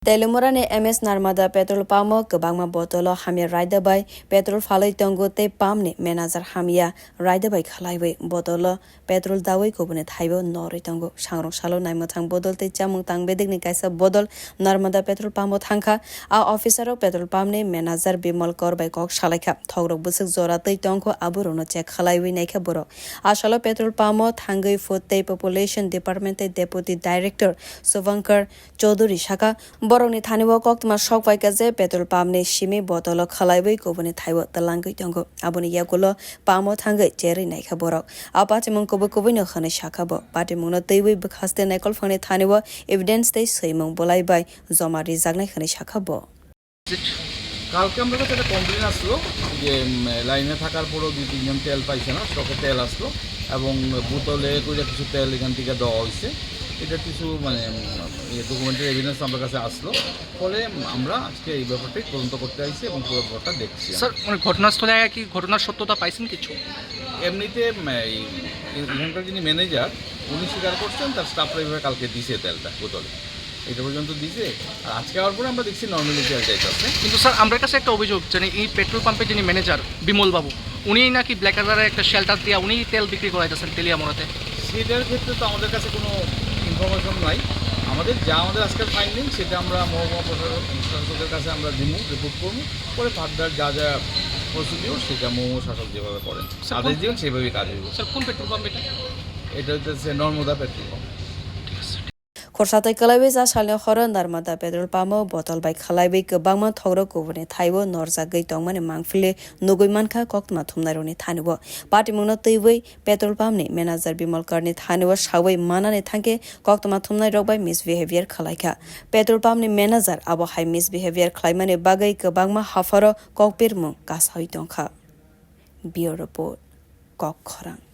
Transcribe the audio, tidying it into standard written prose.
Teliamura ne MS Narmada petrol pamo kebangma botolo hamia raida by petrol falai tongo te pam ne manager hamia raida by khwlaiwi botolo petrol dawai kobune thaibo nori tongo sangrong salo naimotang bodol te chamung tang bedik ni kaisa bodol Narmada petrol pamo thangkha a officer of petrol pam ne manager Bimal Kar by kok khwlaikha thogrok busuk jora tei tongko Abono check khwlaiwi naikha boro asalo petrol pamo thangai fote population department deputy director Suvankar Chaudhary Shaka Boroni Thaniwa koktwma sokwaika je petrol pump ne shimi botolo khwlaiwi kobune thaibo talangui tongo Aboni yagulo pamo thangai cheri naikha borok apati mung kobo kobino khane shakabo pati mung no twiwi bkhaste naikol phane thaniwa evidence tei seimung bolai bai joma rijaknai khane shakabo কালকে আমাদের কাছে একটা complain আসলো যে লাইনে থাকার পরও 2-3 জন তেল পাইছে না স্টকে তেল আসলো এবং বোতলে করে কিছু তেল এখান থেকে দেওয়া হয়েছে এটা কিছু মানে ডকুমেন্টারি এভিডেন্স আমার কাছে আসলো ফলে আমরা আজকে এই ব্যাপারটাই তদন্ত করতে আইছি এবং পুরো ব্যাপারটা দেখছি স্যার মানে ঘটনাস্থলে কি ঘটনার সত্যতা পাইছেন কিছু এমনিতে এখানকার যিনি ম্যানেজার উনি স্বীকার করছেন তার স্টাফরা এইভাবে কালকে দিছে তেলটা বোতলে এটা পর্যন্ত দিছে আর আজকে আওয়ার পরে আমরা দেখছি নর্মালি তেল যাইতেছে কিন্তু স্যার আমার কাছে একটা অভিযোগ যে এই পেট্রোল পাম্পের যিনি ম্যানেজার বিমল বাবু উনি নাকি ব্ল্যাক কালারে একটা শেল্টার দিয়ে উনি তেল বিক্রি করাইতেছেন তেলিয়ামুরাতে সেটার ক্ষেত্রে তো আমাদের কাছে কোনো ইনফরমেশন নাই আমাদের আজকের ফাইন্ডিং সেটা আমরা মহকুমা প্রশাসকের কাছে আমরা রিপোর্ট করবো পরে ফার্দার যা যা প্রসিডিওর সেটা মহকুমা শাসক যেভাবে করেন আদেশ দিবেন সেভাবেই কাজ হইব স্যার কোন পেট্রোল পাম্প এটা হচ্ছে Narmada petrol pump Korsatai khwlaiwi ja salni khoro Narmada petrol pamo botol bai khwlaiwi kwbangma thogrok kobune thaibo norjagui tongmani mangpili nugui mankha koktwma thumnai roni thanibo party mungno twiwi petrol pump ni manager Bimal Kar ni thanibo sawai manani thangke koktwma thumnai rok bai misbehavior khwlaikha petrol pump ni manager abo hai misbehavior khlaimani bagai kwbangma hafaro kokpir mung kasahoi tongkha bio report kok khorang